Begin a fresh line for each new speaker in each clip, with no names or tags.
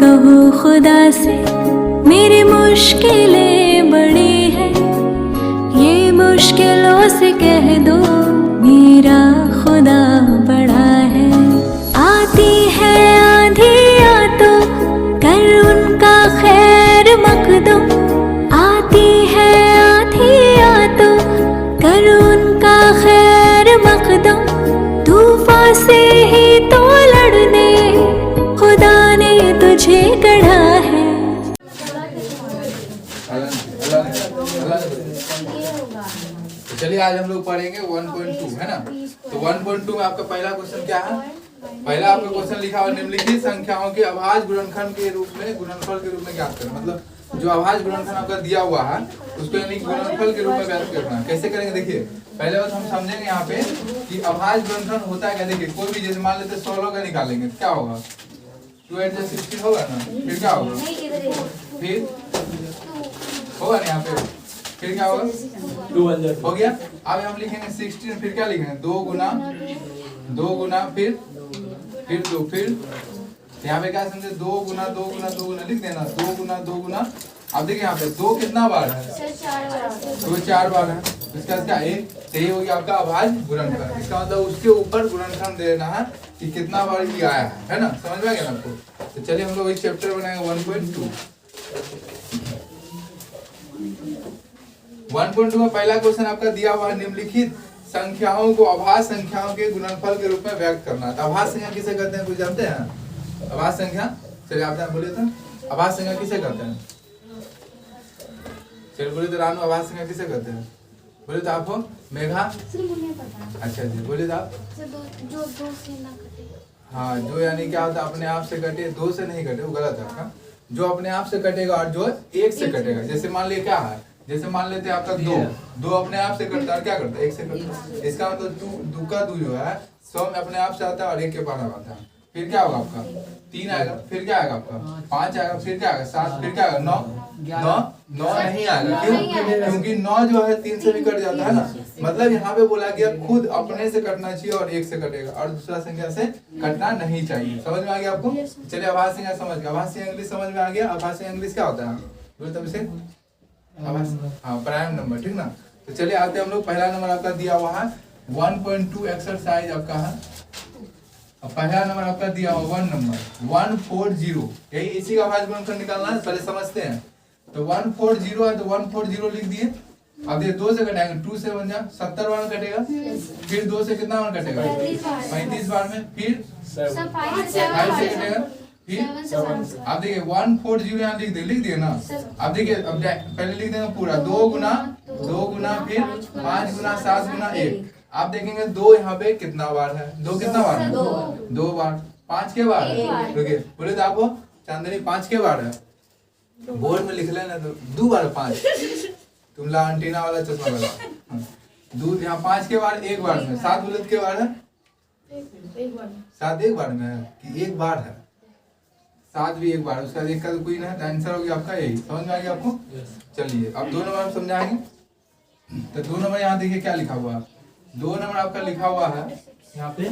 कहो खुदा से मेरी मुश्किलें बड़ी है, ये मुश्किलों से कह दो मेरा खुदा बड़ा है। आती है आंधियाँ तो कर उनका खैर मकदम, आती है आंधियाँ तो कर उनका खैर मकदम। तूफान से ही तो लड़ने खुदा ने तुझे गढ़ा है।
तो चलिए आज हम लोग पढ़ेंगे 1.2 है ना। तो 1.2 में आपका पहला क्वेश्चन क्या है? पहला आपका क्वेश्चन लिखा हुआ निम्नलिखित संख्याओं के अभाज्य गुणनखंड के रूप में गुणनफल के रूप में ज्ञात करना। मतलब जो अभाज्य गुणनखंड आपका दिया हुआ है उसको यानी गुणनफल के रूप में ज्ञात करना। कैसे करेंगे देखिए, पहले बात हम समझेंगे यहाँ पे कि अभाज्य गुणनखंड होता है क्या। देखिए कोई भी जैसे मान लेते 16 का निकालेंगे तो क्या होगा, 2 8 16 होगा ना, फिर क्या होगा, फिर होगा ना यहाँ पे, फिर क्या होगा
2
हो गया। अब हम लिखेंगे 16, फिर क्या लिखेंगे 2 गुना फिर 2, फिर यहाँ पे क्या समझे 2 गुना लिख देना, 2 गुना। अब देखिए यहाँ पे 2 कितना बार है, 2 4 बार है। इसका क्या एक सही हो गया आपका अभाज्य गुणनखंड। इसका मतलब उसके ऊपर गुणनखंड देना है कि कितना बार ये आया है ना। समझ में आ गया आपको। तो चलिए हम लोग एक चैप्टर बनाएंगे 1.2 में पहला क्वेश्चन आपका दिया हुआ है निम्नलिखित संख्याओं को अभाज्य संख्याओं के गुणनफल के रूप में व्यक्त करना। तो अभाज्य संख्या किसे कहते हैं, कुछ जानते हैं? अभाज्य संख्या चलिए आप बोलिए तो, अभाज्य संख्या किसे कहते हैं? चलिए बोलिए तो रानू, अभाज्य संख्या किसे कहते हैं? बोलिए तो आप हो मेघा। अच्छा जी बोलिए तो आप। हाँ जो यानी क्या होता है अपने आप से कटे, 2 से नहीं कटे, वो गलत है आपका। जो अपने आप से कटेगा और जो 1 से कटेगा। जैसे मान लिया क्या है, जैसे मान लेते हैं आपका 2 अपने आप से कटता है, क्या करता है 1 से कटता है। इसका मतलब 2 का 2 जो है 100 में अपने आप से आता है और 1 के बाद आता है। फिर क्या होगा आपका 3 आएगा, फिर क्या आएगा आपका 5 आएगा, फिर क्या आएगा 7, फिर क्या आएगा 9 नहीं आएगा। क्यों? क्योंकि 9 जो है 3 से भी कट जाता है ना। मतलब यहाँ पे बोला गया खुद अपने से कटना चाहिए और 1 से कटेगा और दूसरा संख्या से कटना नहीं चाहिए। समझ में आ गया आपको। चलिए अभाज्य संख्या समझ गया, अभाज्य इंग्लिश समझ में आ गया। अभाज्य इंग्लिश क्या होता है बोले तब से हाँ प्राइम नंबर, ठीक ना। तो चलिए आते हैं हम लोग। पहला नंबर आपका दिया हुआ है 1.2 एक्सरसाइज आपका है। पहला नंबर आपका दिया हुआ 1 नंबर 140, यही इसी का अभाज्य गुणनखंड निकालना है, पहले समझते हैं। तो 140 है तो 140 लिख दिए। अब ये 2 से कटेंगे, 2 से बन जा 70 बार में कटेगा। फिर 2 से कितना बार कटेगा 35 बार में, फिर 5 से कटेगा, फिर अब देखिए 140 यहाँ लिख दिए ना। अब देखिए अब पहले लिख देंगे पूरा 2 गुना फिर 5 गुना 7 गुना 1। आप देखेंगे 2 यहाँ पे कितना बार है, 2 कितना बार है 2 बार। 5 के बार है, रुकिए बोले तो आपको चांदनी 5 के बार है, बोर्ड में लिख लेना तो 2 बार 5। तुम ला एंटीना वाला चश्मा लगा। 2 यहाँ 5 के बार 1 बार में, 7 बोले के बार है 7 1 बार में है कि 1 बार है, 7 भी 1 बार। उसका 1 का तो कोई ना है, आंसर हो गया आपका यही। समझ में आ गया आपको। चलिए अब 2 नंबर हम समझाएंगे। तो 2 नंबर यहाँ देखिए क्या लिखा हुआ है। 2 नंबर आपका लिखा हुआ है यहाँ पे,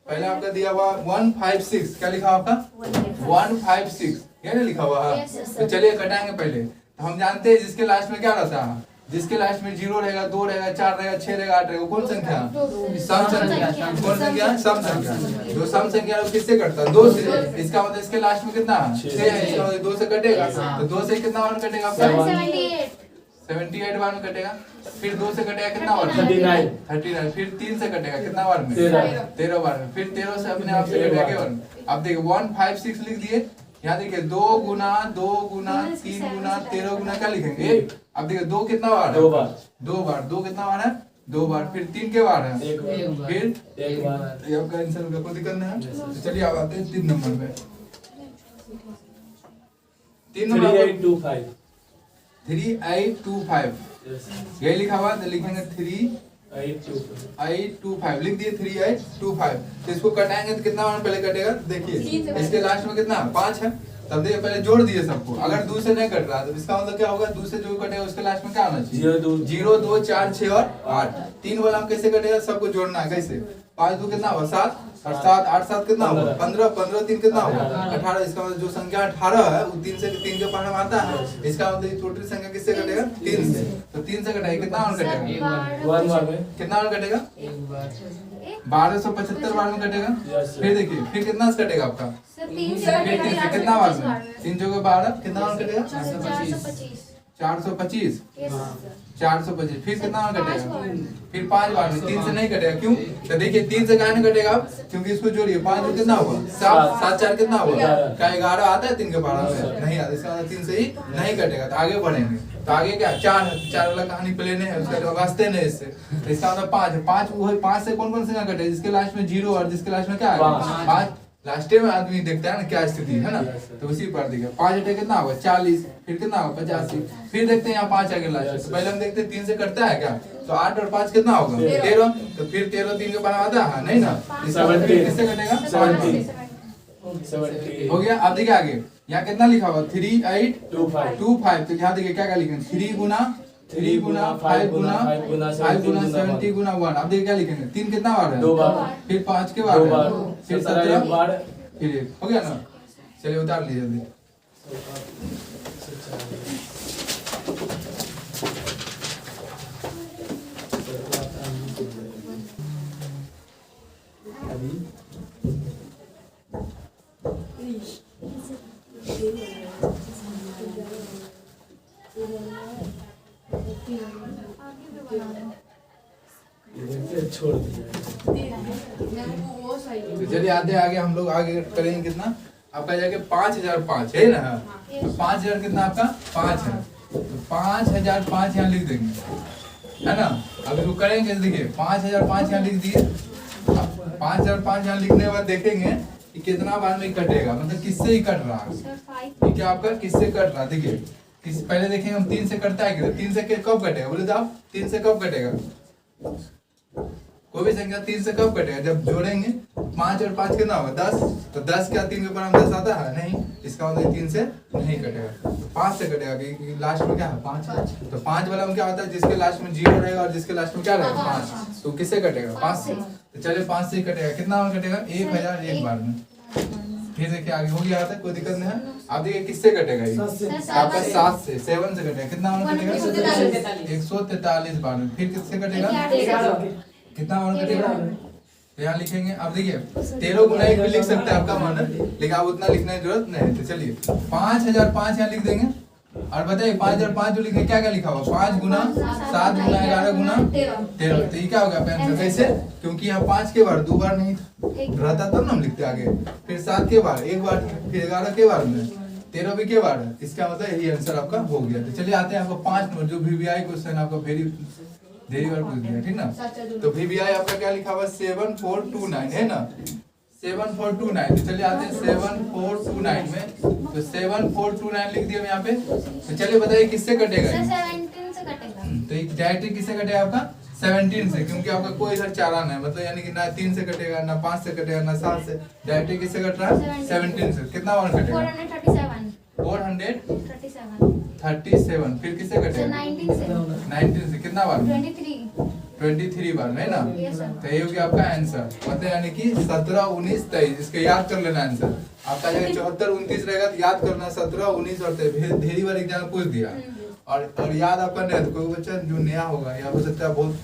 पहले आपका दिया हुआ 156, क्या लिखा आपका 156, ये नहीं लिखा हुआ है। तो चलिए कटाएंगे पहले। तो हम जानते हैं जिसके लास्ट में क्या रहता है, जिसके लास्ट में 0 रहेगा, 2 रहेगा, 4 रहेगा, 6 रहेगा, 8 रहेगा, कौन संख्या सम संख्या। कौन संख्या सम संख्या। जो सम संख्या है वो किससे कटता है 2 से। इसका मतलब इसके लास्ट में कितना है 6 है, इसका मतलब 2 से कटेगा। तो 2 से कितना बार कटेगा आपका 78 बार में कटेगा। फिर 2 से कटेगा कितना बार 39। फिर 3 से कटेगा कितना बार में 13 बार में। फिर 13 से अपने आप से कटेगा क्या बार में। अब देखिए 156 लिख दिए। यहाँ देखिए 2 गुना 3 गुना 13 गुना क्या लिखेंगे। अब देखिए 2 कितना बार है 2 बार 2 कितना बार है 2 बार। फिर 3 के बार है, फिर 1 बार। आपका आंसर होगा, कोई दिक्कत नहीं है। तो चलिए अब आते हैं 3 नंबर पे। 3 नंबर 3825 यही लिखा हुआ, तो लिखेंगे 3825 लिख दिए 3825। तो इसको कटाएंगे तो कितना बार पहले कटेगा देखिए, इसके लास्ट में कितना 5 है। तब देखिए पहले जोड़ दिए सबको। अगर 2 से नहीं कट रहा तो इसका मतलब क्या होगा 2 से जो कटेगा उसके लास्ट में क्या आना चाहिए 0 2 4 6 और 8। 3 वाला हम कैसे कटेगा, सबको जोड़ना है कैसे 5 2 कितना हुआ 7 और 7 8 7 कितना हुआ 15 15 3 कितना हुआ 18। इसका मतलब जो संख्या 18 है वो 3 से 3 के पावर में आता है। इसका मतलब टोटल संख्या किससे कटेगा 3 से। तो 3 से कटेगा कितना और कटेगा कितना और कटेगा 1275 बार में कटेगा। फिर देखिए फिर कितना से कटेगा आपका कितना बार में 3 जगह 12 कितना और कटेगा 425 425। फिर कितना और कटेगा फिर 5 बार में 3 से नहीं कटेगा। क्यों तो देखिए 3 से काहे नहीं कटेगा क्योंकि इसको जोड़िए 5 में कितना हुआ 7 7 4 कितना हुआ क्या 11 आता है 3 के 12 में नहीं आता। इसका मतलब 3 से ही नहीं कटेगा। तो आगे बढ़ेंगे तो आगे क्या 4 वाला कहानी प्लेन है उसका वास्ते नहीं इससे। तो इसका मतलब 5 है 5 वो 5 से कौन कौन से कटेगा जिसके लास्ट में 0 और जिसके लास्ट में क्या है 5 लास्ट में आदमी देखता है ना क्या स्थिति है ना। तो उसी पर देखिए 5 अटे कितना होगा 40 फिर कितना होगा 85 फिर देखते हैं यहाँ 5 आगे लास्ट। तो पहले हम देखते हैं 3 से कटता है क्या तो 8 और 5 कितना होगा 13। तो फिर 13 3 के बराबर आता है नहीं ना। किससे कटेगा 70 हो गया। अब देखिए आगे यहाँ कितना लिखा हुआ 3 8 2 5 तो यहाँ देखिए क्या क्या लिखेंगे 3 गुना 5 गुना 70 गुना 1। अब देखिए क्या लिखेंगे 3 कितना बार है 2 बार फिर 5 के बार फिर 17 बार फिर 1 हो गया ना। चलिए उतार लीजिए जल्दी।
छोड़ दिया।
चलिए आगे हम लोग आगे करेंगे कितना आपका जाके 5005 है ना। तो 5000 कितना आपका 5 है तो 5005 यहाँ लिख देंगे है ना। अब इसको करेंगे देखिए 5005 यहाँ लिख दिए। 5005 यहाँ लिखने के बाद देखेंगे कि कितना बार में कटेगा मतलब किससे ही कट रहा है क्या आपका किससे कट रहा है। देखिए पहले देखेंगे हम 3 से कटता है किधर 3 से कब कटेगा बोले तो आप 3 से कब कटेगा कोई भी संख्या 3 से कब कटेगा जब जोड़ेंगे 5 और 5 कितना होगा 10। तो 10 क्या 3 के ऊपर हम 10 आता है नहीं। इसका मतलब 3 से नहीं कटेगा तो 5 से कटेगा क्योंकि लास्ट में क्या है 5 है। तो 5 वाला में क्या होता है जिसके लास्ट में 0 रहेगा और जिसके लास्ट में क्या रहेगा 5 तो किससे कटेगा 5 से। तो चलिए 5 से ही कटेगा कितना और कटेगा 1001 बार में। फिर देखिए आगे हो गया आता है कोई दिक्कत नहीं है। आप देखिए किससे कटेगा ये आपका 7 से 7 से कटेगा कितना और कटेगा 143 बार में। फिर किससे कटेगा कितना और कटेगा तो यहाँ लिखेंगे। अब देखिए 13 गुना 1 भी लिख सकते हैं आपका मन है लेकिन आप उतना लिखने की जरूरत नहीं। तो चलिए 5005 यहाँ लिख देंगे और बताइए 5005 जो लिखे क्या क्या लिखा हुआ 5 गुना 7 गुना 11 गुना 13। तो ये क्या होगा आपका आंसर कैसे क्योंकि यहाँ 5 के बार 2 बार नहीं रहता तब ना हम लिखते आगे। फिर 7 के बार 1 बार फिर 11 के बार में 13 भी के बार है। इसका मतलब यही आंसर आपका हो गया। तो चलिए आते हैं आपको 5 नंबर जो VBI क्वेश्चन आपका देरी बार पूछ दिया ठीक ना। तो VBI आपका क्या लिखा हुआ 7429 है ना 7429। तो चलिए आते हैं 7429 में। तो 7429 लिख दिया यहाँ पे। तो चलिए बताइए किससे कटेगा
17 से कटेगा।
तो डायरेक्टली किससे कटेगा आपका 17 से क्योंकि आपका कोई इधर चालान है मतलब यानी कि ना 3 से कटेगा ना 5 से कटेगा ना 7 से डायरेक्टली किससे कट रहा है 17 से। कितना बार कटेगा 437 फिर किससे कटेगा 19 से कितना बार 23 बार में ना। तो ये हो गया आपका आंसर मतलब यानी कि 17 19 23 इसके याद कर लेना आंसर आपका जगह 74 29 रहेगा तो याद करना 17 19 और 23 ढेरी बार एग्जाम पूछ दिया। और याद आपका नहीं है तो कोई बच्चा जो नया होगा या हो सकता है बहुत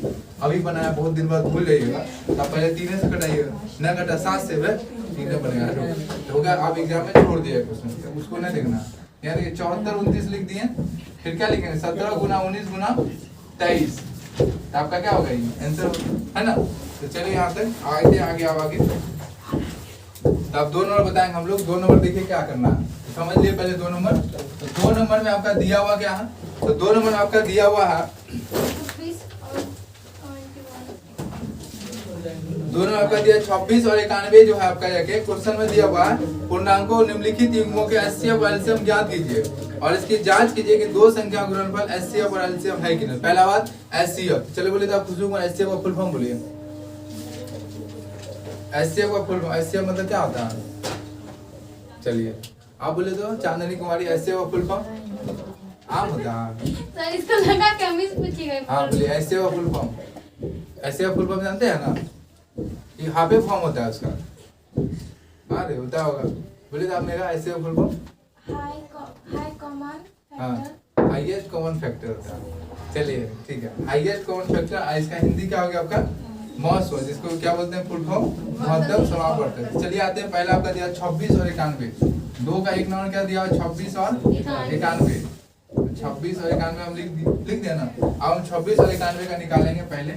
अभी बनाया बहुत दिन बाद भूल जाइएगा तो आप पहले 3 से कटाइएगा न कटा 7 से 3 बनेगा तो हो गया। आप एग्जाम में छोड़ दिया क्वेश्चन उसको नहीं देखना। यहाँ देखिए 74 29 लिख दिए फिर क्या लिखेंगे 17 गुना 19 गुना 23 तो आपका क्या होगा ये आंसर है ना। तो चलिए यहाँ तक आगे आगे तो आप 2 नंबर बताएंगे हम लोग। 2 नंबर देखिए क्या करना है समझ लिए पहले 2 नंबर। तो 2 नंबर में आपका दिया हुआ क्या है तो 2 नंबर में आपका दिया हुआ है 2 नंबर आपका दिया 26 और 91 जो है आपका जाके क्वेश्चन में दिया हुआ है पूर्णांकों निम्नलिखित युग्मों के HCF और LCM ज्ञात कीजिए और इसकी जांच कीजिए कि 2 संख्या गुणनफल HCF और LCM है कि नहीं। पहला बात HCF चलिए बोलिए तो आप खुशबू को HCF का फुल फॉर्म बोलिए। HCF का फुल फॉर्म HCF मतलब क्या होता है चलिए आप बोले तो चांदनी कुमारी HCF का फुल फॉर्म आप होता है
सर इसको लगा केमिस्ट पूछिएगा।
हाँ बोलिए HCF का फुल फॉर्म HCF का फुल फॉर्म जानते हैं ना ये यहाँ पे फॉर्म होता है उसका। अरे होता होगा, बोले तो आपने कहा ऐसे फुल फॉर्म
हाई कॉमन
हाँ
फैक्टर
हाईएस्ट कॉमन फैक्टर होता है। चलिए ठीक है, हाईएस्ट कॉमन फैक्टर इसका हिंदी क्या हो गया आपका महत्व, जिसको क्या बोलते हैं फुल फॉर्म महत्तम समापवर्तक। चलिए आते हैं, पहला आपका दिया 26 और 91, दो का एक नंबर क्या दिया 26 और 91। 26 और 91 हम लिख दिया ना। अब हम 26 और 91 का निकालेंगे पहले,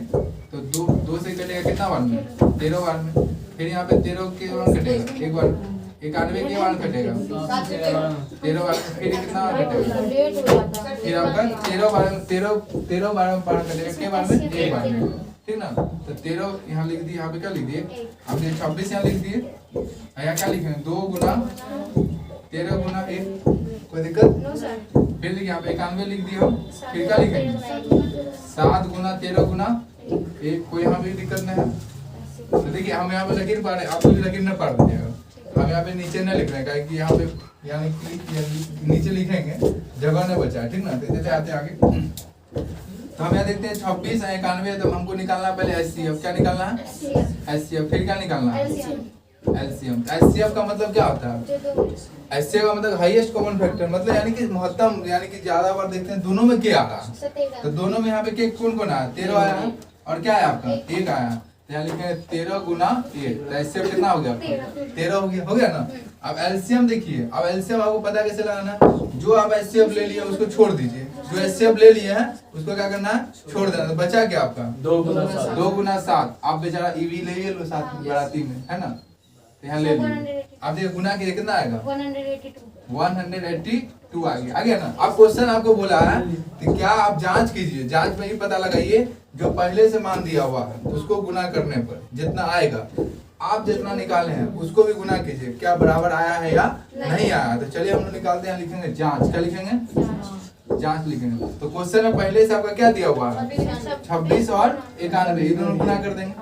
तो दो से कटेगा कितना बार में 13 बार में। फिर यहाँ पे 13 के बार कटेगा एक बार, 91 के बार कटेगा 13 बार में, फिर कितना बार कटेगा,
लेट हो जाता है।
फिर आपका 13 बार में 13 बार में पार कटेगा के बार में एक बार में, ठीक ना। तो 13 यहाँ लिख दिए, यहाँ पे क्या लिख दिए आपने 26 यहाँ लिख दिए, यहाँ क्या लिखेंगे 2 गुना 13 गुना 1, कोई दिक्कत।
No sir.
फिर देखिए यहाँ पे 91 लिख दिया, फिर क्या लिखेंगे 7 गुना 13 गुना 1, कोई यहाँ भी दिक्कत नहीं है। तो देखिए हम यहाँ पे लकीर पा रहे हैं, आप भी लकीर न पढ़ दीजिएगा। हम यहाँ पे नीचे न लिख रहे हैं कि यहाँ पे यानी कि नीचे लिखेंगे जगह न बचा है, ठीक ना। तो जैसे आते आगे तो हम यहाँ देखते हैं 26 और 91, तो हमको निकालना पहले एचसीएफ। क्या निकालना है एचसीएफ, फिर क्या निकालना है एलसीएम। एचसीएफ का मतलब क्या होता है, एचसीएफ का मतलब हाईएस्ट कॉमन फैक्टर, मतलब यानी कि महत्तम, यानी कि ज्यादा बार देखते हैं दोनों में क्या आ रहा है। तो दोनों में यहाँ पे के कौन कौन आया 13 आया है और क्या है आपका 1 आया, यहाँ लिखेंगे 13 गुना 1, तो एचसीएफ कितना हो गया 13 हो गया ना। अब एलसीएम देखिए, अब एलसीएम आपको पता कैसे लगाना है, जो आप एचसीएफ ले लिए उसको छोड़ दीजिए, जो एचसीएफ ले लिए हैं उसको क्या करना है छोड़ देना। तो बचा क्या आपका 2 गुना 7, आप बेचारा ईवी ले लो साथ बराती में, है ना। तो यहाँ ले लिए, आप देखिए गुना के कितना आएगा 182 आ गया ना। अब क्वेश्चन आपको बोला है कि क्या आप जांच कीजिए, जांच में ही पता लगाइए जो पहले से मान दिया हुआ है उसको गुना करने पर जितना आएगा, आप जितना निकाले हैं उसको भी गुना कीजिए, क्या बराबर आया है या नहीं आया। तो चलिए हम लोग निकालते हैं, लिखेंगे जांच, क्या लिखेंगे जांच लिखेंगे। तो क्वेश्चन में पहले से आपका क्या दिया हुआ है 26 और 91, ये दोनों गुना कर देंगे।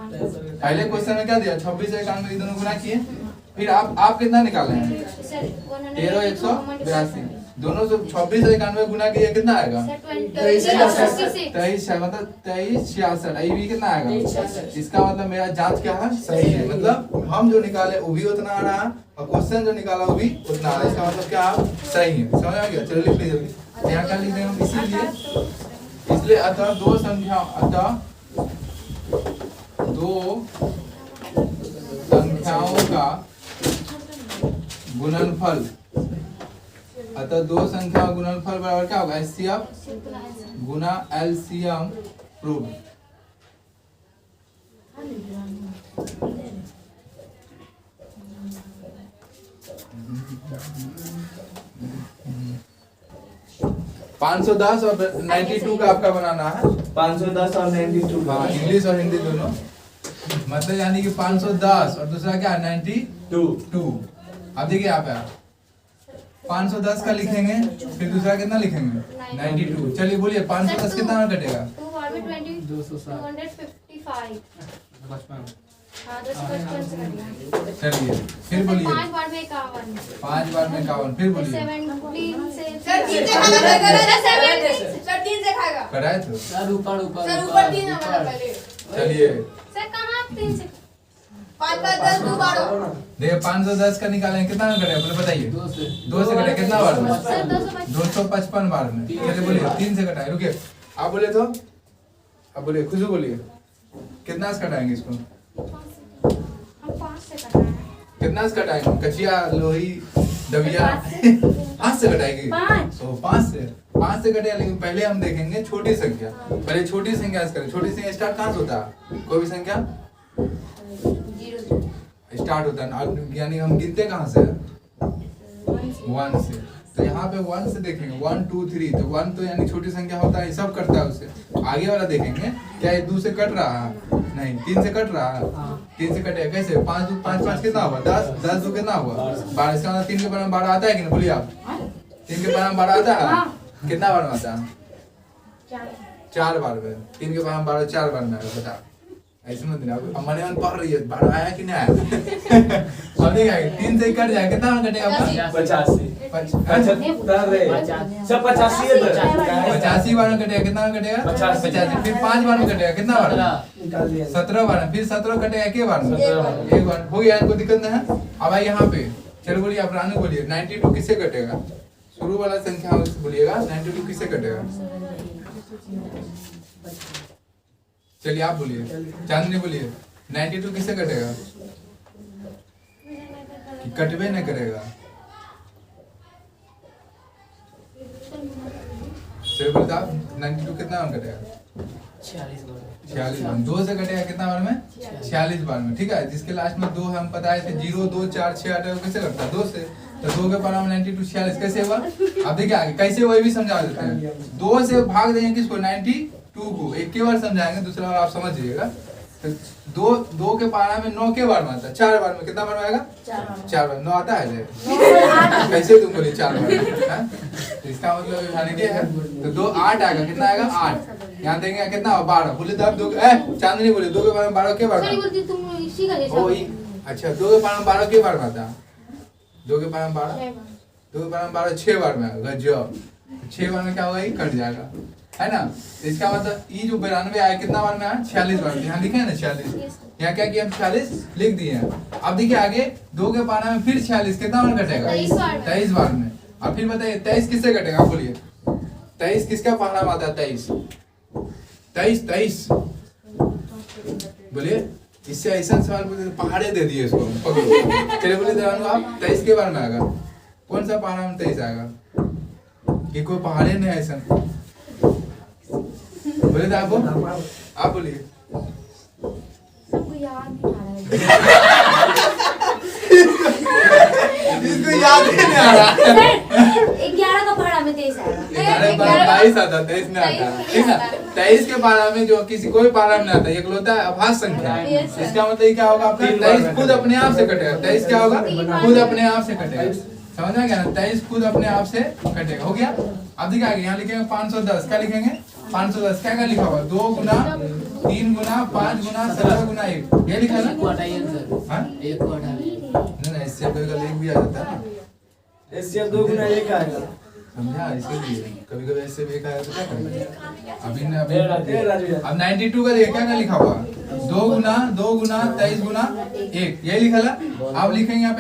पहले क्वेश्चन में क्या दिया 26 और 91 ये दोनों गुना किए, फिर आप कितना निकाले हैं 13 182, दोनों से 26 और 91 गुना किया कितना आएगा 23, मतलब 2366। आई कितना आएगा, इसका मतलब मेरा जांच क्या है सही है, मतलब हम जो निकाले वो भी उतना आ रहा है और क्वेश्चन जो निकाला वो भी उतना आ रहा है, इसका मतलब क्या सही है। समझ आ गया, चलो लिख लीजिए। यहाँ क्या लिख देंगे हम, इसलिए अतः दो संख्याओं का गुणनफल, अतः दो संख्याओं गुणनफल बराबर क्या होगा एचसीएफ गुना एलसीएम प्रूव। 510 और 92 का आपका बनाना है,
510 और 92।
हाँ इंग्लिश और हिंदी दोनों, मतलब यानी कि 510 और दूसरा क्या 92। अब देखिए यहाँ पे 510 का लिखेंगे, फिर दूसरा कितना लिखेंगे 92। चलिए बोलिए 510 कितना कटेगा
255।
चलिए फिर बोलिए
5 बार में 51,
5 बार में 51, फिर बोलिए
17 से
सर 3 से खाएगा, सर 3 से खाएगा।
कराए तो
सर ऊपर
सर ऊपर 3 हमारा पहले।
चलिए
सर कहाँ 3 से
5 5 10 2 12।
देखिए 510 का निकालेंगे कितना कटेगा बोले बताइए, 2 से कटे कितना बार में
सर
255 बार में। चलिए बोलिए 3 से कटाए, रुकिए आप बोले तो, अब बोलिए खुशबू बोलिए कितना से कटाएंगे इसको,
हम 5 से कटाएं।
कितना से कटाएंगे, कचिया लोही दबिया 5 से कटाएंगे। 5 से कटेगा, लेकिन पहले हम देखेंगे छोटी संख्या, पहले छोटी संख्या से करें। छोटी संख्या स्टार्ट कहाँ से होता है, कोई भी संख्या स्टार्ट होता है, यानी हम गिनते कहाँ से 1 से। तो यहाँ पे 1 से देखेंगे 1 2 3, तो 1 तो यानी छोटी संख्या होता है, सब कटता है उससे। आगे वाला देखेंगे क्या ये 2 से कट रहा है, नहीं 3 से कट रहा है, 3 से कटेगा कैसे 5 5 कितना हुआ 10 10 2 कितना हुआ 12, इसका मतलब 3 के बराबर 12 आता है कि नहीं, बोलिए आप 3 के बराबर 12 आता है, कितना बार में आता है 4 बार में, 3 के बराबर 12 4 बार में आएगा, बता ऐसे मत देना। अब मने मन पढ़ रही है, 12 आया कि नहीं आया? अब देखा 3 से कट जाए कितना कटेगा आपका?
85 अच्छा तर रे सब 85 है तर
85 बार में कटेगा कितना कटेगा? 85 फिर 5 बार में कटेगा कितना बार?
निकाल दिया
17 बार में, फिर 17 कटेगा एक बार में? एक बार हो गया, कोई दिक्कत नहीं है। अब आइए यहाँ पे, चलो बोलिए आप रानू बोलिए 92 किससे कटेगा? शुरू वाला संख्या बोलिएगा 92 किससे कटेगा? चलिए आप बोलिए, चांदनी बोलिए 92 किससे कटेगा? कि कटबे नहीं करेगा? चलिए बोलते आप 92 कितना बार कटेगा? 46 बार। 2 से कटेगा कितना बार में? 46 बार में, ठीक है। जिसके लास्ट में 2 हम बताए थे 0 2 4 6 8 कैसे करता है? 2 से, तो 2 के पारा में 92 46 कैसे हुआ? अब देखिए आगे कैसे हुआ ये भी समझा देते हैं। 2 से भाग देंगे किसको? 92 को। एक के बार समझाएंगे, दूसरा बार आप समझ जाइएगा। तो 2 के पारा में 9 के बार में आता है? 4 बार में कितना बार में आएगा? 4 बार। 9 आता है कैसे तुम बोलिए 4 बार? इसका मतलब ये है। तो 2 8 आएगा, कितना आएगा? 8। यहाँ देंगे कितना? 12। बोले तो आप 2 चांदनी बोले 2 के बार में 12 के बार में? अच्छा 2 के बार में 12 के बार में आता है? 2 के बार में 12, 2 के बार में 12 6 बार में आएगा। गजब। 6 बार में क्या होगा? ये कट जाएगा, है ना। तो इसका मतलब ये जो 92 आया कितना बार में आया? 46 बार में। यहाँ लिखे है ना 46, यहाँ क्या किया हम 46 लिख दिए हैं। अब देखिए आगे 2 के पारा में फिर 46 कितना बार कटेगा? 23 बार में। अब फिर बताइए 23 किससे कटेगा? बोलिए 23 किसका पारा में आता है? 23 बोलिए। इससे ऐसा सवाल पूछे पहाड़े दे दिए इसको, पकड़ो। चलिए बोलिए आप 23 के बार में आएगा? कौन सा पारा में 23 आएगा? कि कोई पहाड़े नहीं है ऐसा? बोले तो आप बोलिए।
सबको याद नहीं आ रहा
इसको याद ही नहीं आ रहा।
11 का पहाड़ा में 23 आएगा।
22 आता, 23 नहीं आता, ठीक है। 23 के पारा में जो किसी कोई पारा में नहीं आता, एकलौता अभाज्य संख्या है। इसका मतलब क्या होगा आपका? 23 खुद अपने आप से कटेगा। 23 क्या होगा? खुद अपने आप से कटेगा। समझ आ गया ना? 23 खुद अपने आप से कटेगा। हो गया। अब देखिए आगे यहाँ लिखेंगे 510। क्या लिखेंगे? 510 क्या लिखा हुआ? 2 गुना 3 गुना 5 गुना 17 गुना 1, ये लिखा ना?
एक को हटा
नहीं इससे कभी एक भी आ जाता है ना।
इससे 2 गुना 1 आएगा।
समझा? इसीलिए कभी कभी ऐसे भी एक आया तो क्या करेंगे? अब 92 का देखिए क्या लिखा हुआ? 2 गुना 23 गुना 1, यही लिखा ना। अब लिखेंगे आप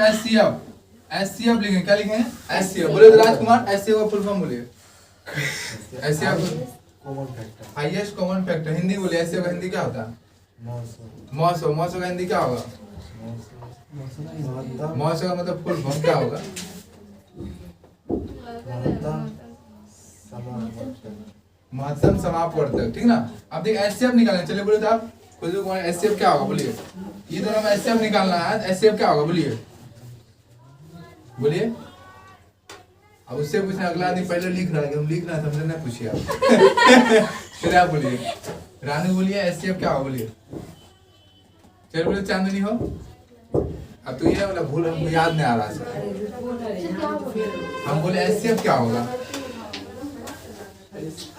SCF लिखेंगे। क्या लिखेंगे? SCF। बोले तो राजकुमार SCF का फुल फॉर्म बोलिए। SCF highest common factor. Hindi बोलिए। SCF का हिंदी क्या होता है? मौसम। मौसम का हिंदी क्या होगा? मौसम का मतलब फुल फॉर्म क्या होगा? महत्तम समापवर्तक, ठीक ना। अब देखिए SCF निकालना। चलिए बोले तो आप खुद SCF क्या होगा? बोलिए। ये दोनों में SCF निकालना है। SCF क्या होगा? बोलिए बोलिए। अब उससे पूछना, अगला आदमी पहले लिख रहा है कि हम लिख रहे हैं, हमसे नहीं पूछिए आप। फिर आप बोलिए। रानू बोलिए SCF क्या होगा? बोलिए। चलिए बोले चांदनी हो। अब तो ये वाला भूल हमको याद नहीं आ रहा सर। हम बोले SCF क्या होगा?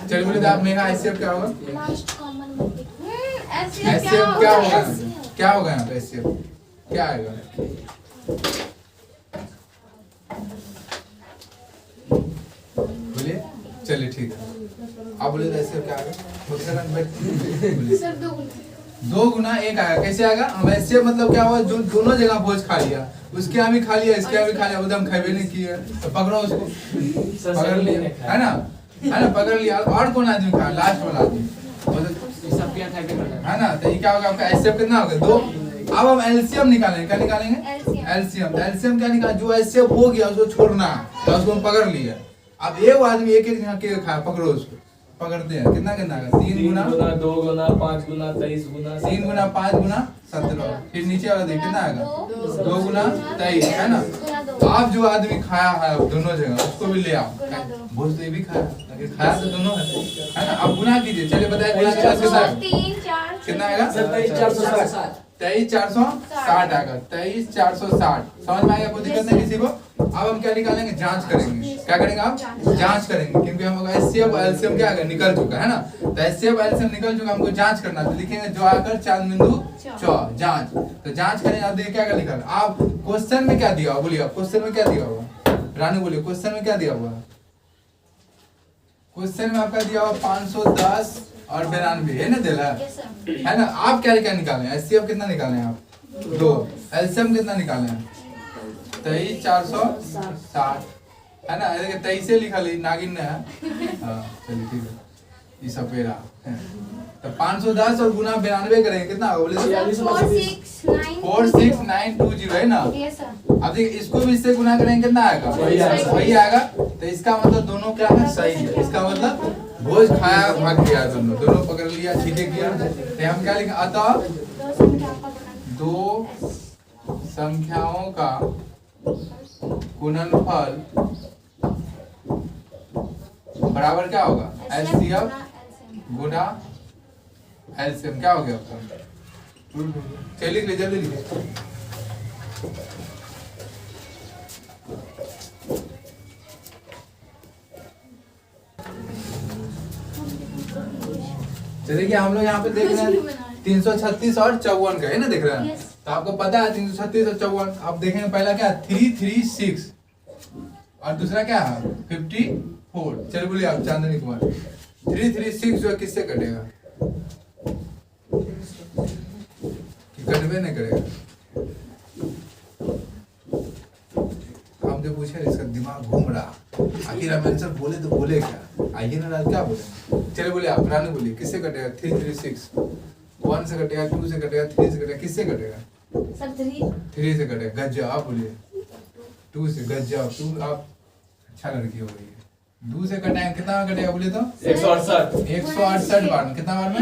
चलिए बोले तो आप मेरा SCF क्या होगा? SCF क्या होगा? क्या होगा यहाँ पे? SCF क्या आएगा? बोलिए। चलिए ठीक है। आप बोले तो SCF क्या आएगा?
सर
2 गुना 1 आएगा। कैसे आएगा? हम SCF मतलब क्या हुआ? जो दोनों जगह भोज खा लिया, उसके यहाँ भी खा लिया, इसके यहाँ भी खा लिया, उधम खाए नहीं किए, तो पकड़ो उसको। पकड़ लिया, है ना? पकड़ लिया। और कौन आदमी खा? लास्ट वाला आदमी, है ना। तो ये क्या होगा आपका? SCF कितना होगा? 2। अब हम LCM निकालेंगे। क्या निकालेंगे? LCM। LCM क्या निकाल? जो SCF हो गया उसको छोड़ना, तो उसको हम पकड़ लिया। अब एक आदमी एक एक खाया, पकड़ो उसको। पकड़ते हैं कितना कितना का? 3 गुना
2 गुना 5 गुना 23 गुना
3 गुना 5 गुना 17। फिर नीचे वाला देख कितना आएगा? 2 गुना 23, है ना। आप जो आदमी खाया है दोनों जगह, उसको भी ले आओ। भोज तो ये भी खाया, लेकिन खाया तो दोनों है ना। अब गुना कीजिए। चलिए बताइए गुना कितना आएगा?
3 4
कितना आएगा?
27 460।
23,460 आएगा। 23,460 समझ में आएगा? कोई दिक्कत नहीं किसी को। अब हम क्या निकालेंगे? जांच करेंगे। क्या करेंगे आप? जांच करेंगे, क्योंकि हम HCF और LCM क्या है निकल चुका है ना। तो HCF LCM निकल चुका, हमको जांच करना है। तो लिखेंगे जो आकर चांद बिंदु चौ जांच। तो जांच करेंगे। आप देखिए क्या क्या लिखा है। आप क्वेश्चन में क्या दिया हुआ बोलिए? आप क्वेश्चन में क्या दिया हुआ? रानू बोलिए क्वेश्चन में क्या दिया हुआ? क्वेश्चन में आपका दिया हुआ 510 और 92 है ना दिला है ना। आप क्या क्या निकाले? HCF कितना निकाले हैं आप? 2। LCM कितना निकाले हैं? 23,460 है ना। 23 से लिखा ली नागिन ने। हाँ चलिए ठीक है। ये सपेरा तो 510 और गुना 92 करेंगे कितना होगा बोले? 46920 है ना। अब देखिए इसको भी इससे गुना करेंगे कितना आएगा? वही आएगा। तो इसका मतलब दोनों क्या है? सही है। इसका मतलब भोज खाया भाग गया, दोनों पकड़ लिया, ठीक है किया। तो हम क्या लिखें? अतः दो संख्याओं का गुणनफल बराबर क्या होगा? HCF गुना LCM। क्या हो गया आपका? चलिए लिख लीजिए, जल्दी लिखिए। जैसे कि हम लोग यहाँ पे देख रहे हैं 336 और 54 का है ना, देख रहे हैं। तो आपको पता है 336 और 54। आप देखेंगे पहला क्या 336 और दूसरा क्या है 54। चलिए बोलिए आप चांदनी कुमार। 336 जो किससे कटेगा? कटवे नहीं करेगा। हम जो पूछे इसका दिमाग घूम रहा, आखिर हम आंसर बोले तो बोले क्या? आइए ना राज क्या बोले? चलिए बोलिए आप। रानू बोलिए किससे कटेगा? 336 1 से कटेगा, 2 से कटेगा, 3 से कटेगा, किससे कटेगा? 3 से कटेगा। गज्जा आप बोलिए 2 से। गज्जा 2 आप अच्छा लड़की हो गई है। 2 से कटाएंगे कितना कटेगा बोलिए तो? 168 बार में। कितना बार में?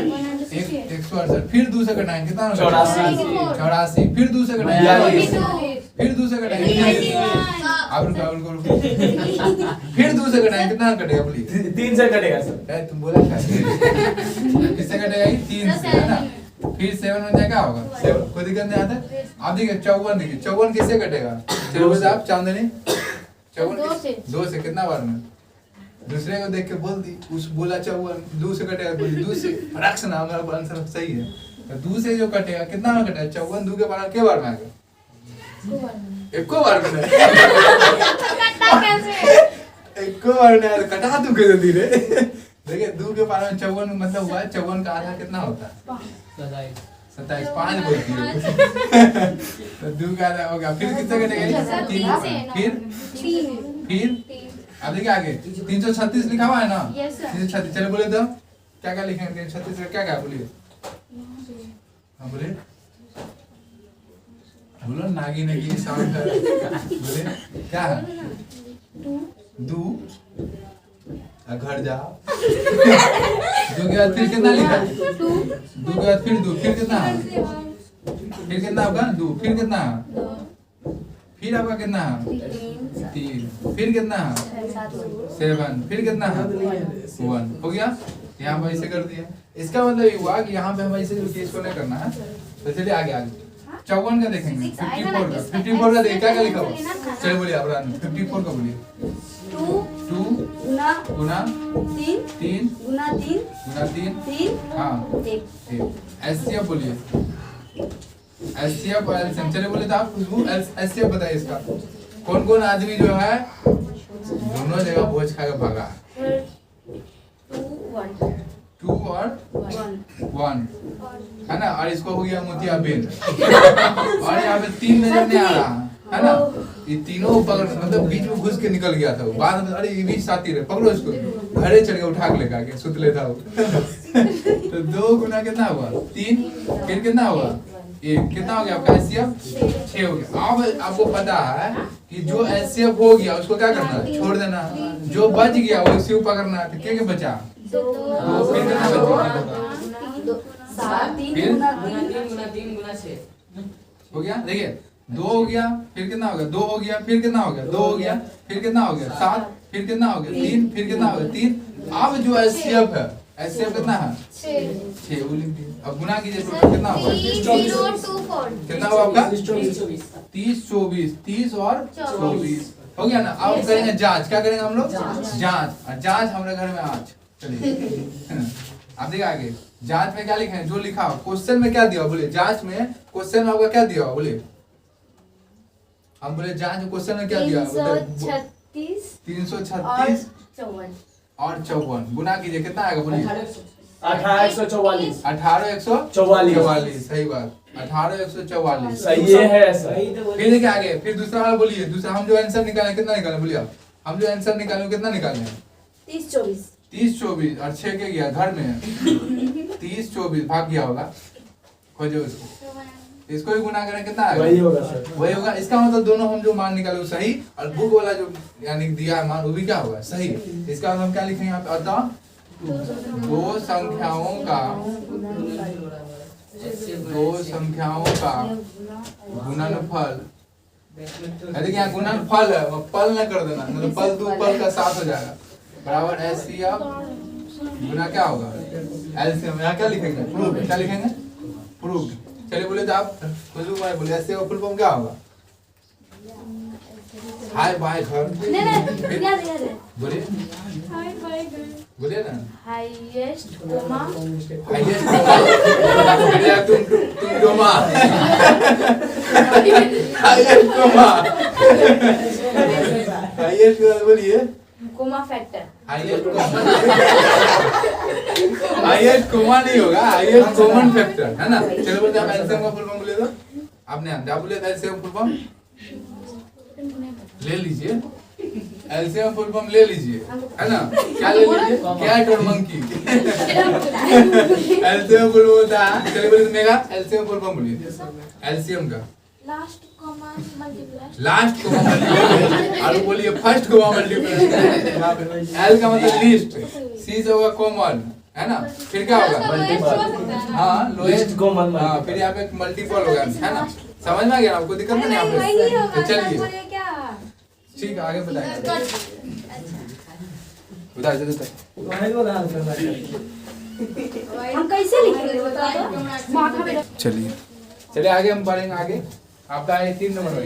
168। फिर 2 से कटाएंगे कितना? 84। फिर 2 से कटाएंगे, फिर 2 से कटाएंगे, फिर 2 से कटाएंगे कितना कटेगा बोलिए?
3 से कटेगा सर।
तुम बोला क्या? किससे कटेगा? 3 से है ना। फिर 7 हो जाएगा होगा 7। कोई दिक्कत नहीं आता। आप देखिए 54 देखिए 54 किससे कटेगा? चलो बस आप चांदनी 54 2 से कितना बार में? दूसरे को देख के बोल दी, उस बोला 54 2 से कटेगा, बोली 2 से फटाक से ना। हमारा आंसर सही है। तो 2 से जो कटेगा कितना में कटेगा? 54 2 के बार के बार में आएगा? एको बार में नहीं। एको बार नहीं आएगा। कटा तू के धीरे देखिए 2 के बार में 54 मतलब हुआ 54 का आधा कितना होता है? 27 5 बोलती है। तो 2 का आधा हो गया। फिर किससे कटेगा? 3 फिर अब देखिए आगे 336 लिखा हुआ है ना। 336 चलो बोले तो क्या क्या लिखेंगे? 336 का क्या क्या बोलिए? हाँ बोले बोलो नागी नगी साउंड है। बोले क्या है? 2 घर जाओ। 2 के बाद फिर कितना लिखा? 2 के बाद फिर 2 फिर कितना? फिर कितना होगा? 2 फिर कितना? फिर आपका कितना? 3 फिर कितना? 7 फिर कितना? 1 हो गया। यहाँ पर ऐसे कर दिया। इसका मतलब ये हुआ कि यहाँ पे हम ऐसे जो केस को नहीं करना है। तो चलिए आगे 54 का देखेंगे। 54 का देखिए क्या क्या लिखा हुआ? चलिए बोलिए आप 54 का बोलिए। 2 गुना 3 गुना 3 हाँ 1। HCF बोलिए। HCF और LCM। चलिए बोले तो आप खुशबू HCF बताइए इसका। कौन कौन आदमी जो है दोनों जगह भोज खा के भागा? 2 और 1 है ना। और इसको हो गया मोतियाबिंद। और यहाँ पे 3 नजर नहीं आ रहा है ना। ये तीनों पकड़ मतलब बीच में घुस के निकल गया था वो। बाद में अरे ये भी साथी रहे, पकड़ो इसको। घरे चढ़ के उठा के लेकर के सुत लेता वो। तो 2 गुना कितना हुआ? 3 फिर कितना हुआ? 1 कितना हो गया आपका? HCF 6 हो गया। अब आपको पता है कि जो HCF हो गया उसको क्या करना है? छोड़ देना। जो बच गया वो इसी को पकड़ना है। तो क्या बचा? 2 फिर कितना बचा? 3 गुना 6 हो गया। देखिए 2 हो गया फिर कितना हो गया? 2 हो गया फिर कितना हो गया? 2 हो गया फिर कितना हो गया? 7 फिर कितना हो गया? 3 फिर कितना हो गया? 3। अब जो HCF है एचसीएफ कितना है 6 वो लिख दिए। अब गुना कीजिए तो कितना होगा
3024
कितना हुआ आपका
30 24
30 24 30 और 24 हो गया ना। अब करेंगे जांच, क्या करेंगे हम लोग जांच। और जांच हमारे घर में आज चलिए आप देखिए आगे जांच में क्या लिखे जो लिखा हो क्वेश्चन में क्या दिया हो बोलिए। जांच में क्वेश्चन में आपका क्या दिया हो बोलिए। हम बोले जांच में क्वेश्चन में क्या दिया
336
336
54
और 54 गुना कीजिए कितना आएगा बोलिए
18 144
18 144 सही बात 18 144
सही है सही।
फिर देखिए आगे फिर दूसरा वाला बोलिए। दूसरा हम जो आंसर निकाले कितना निकाले बोलिए आप। हम जो आंसर निकाले कितना निकाले
30 24
30 24 और 6 के गया घर में 30 24 भाग गया होगा खोजो इसको। इसको भी गुना करें कितना आएगा
वही होगा सर
वही होगा। इसका मतलब दोनों हम जो मान निकाले वो सही और बुक वाला जो यानी दिया है मान वो भी क्या होगा सही। इसका हम क्या लिखेंगे यहाँ पे अतः दो संख्याओं का गुणनफल। देखिए यहाँ गुणनफल है पल न कर देना मतलब पल दो पल का 7 हो जाएगा बराबर एचसीएफ गुना क्या होगा एलसीएम। यहाँ क्या लिखेंगे प्रूफ। क्या लिखेंगे प्रूफ। चलिए बोले तो आप खुशबू भाई बोले एचसीएफ फुल फॉर्म क्या होगा हाय बाय घर
नहीं याद है
बोलिए
हाय बाय घर
बोलिए ना
हाईएस्ट कोमा
हाईएस्ट तुम कोमा हाईएस्ट कोमा हाईएस्ट बोलिए
कोमा फैक्टर
हाईएस्ट कोमा नहीं होगा हाईएस्ट कॉमन फैक्टर है ना। चलो बोलते आप एलसीएम का फुल फॉर्म बोले तो आपने आप बोले एलसीएम फुल फॉर्म ले लीजिए। एलसीएम फुल फॉर्म ले लीजिए है ना। क्या ले लीजिए कैट और मंकी एलसीएम फुल होता है। चलिए बोलिए मेगा एलसीएम फुल फॉर्म बोलिए एलसीएम का
last comma multiply
last comma multiply और बोलिए फर्स्ट कोमा मल्टीप्लाई। एल का मतलब लीस्ट सी से होगा कॉमन है ना। फिर क्या होगा हाँ लोएस्ट
कॉमन
हाँ फिर यहाँ पे मल्टीपल होगा है ना। समझ में आ गया आपको दिक्कत नहीं यहाँ पे तो चलिए ठीक है आगे बताएंगे बता
हम कैसे लिखेंगे बता दो माथा में
चलिए चलिए आगे हम पढ़ेंगे आगे आपका है 3 नंबर है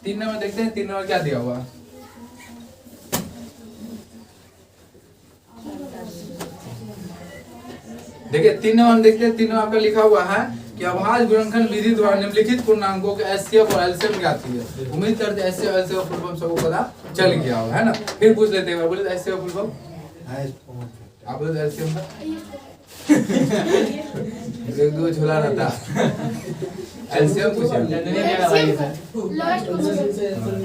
3 नंबर देखते हैं 3 नंबर क्या दिया हुआ देखिए 3 नंबर देखते हैं 3 नंबर आपका लिखा हुआ है कि अभाज्य गुणनखंड विधि द्वारा निम्नलिखित पूर्णांकों के एचसीएफ और एलसीएम ज्ञात कीजिए। उम्मीद करते हैं एचसीएफ एलसीएम फुल फॉर्म सबको पता चल गया होगा है ना। फिर पूछ लेते हैं बोले एचसीएफ फुल फॉर्म आप बोले एलसीएम का एक दो झोला रहता एलसीएम पूछे।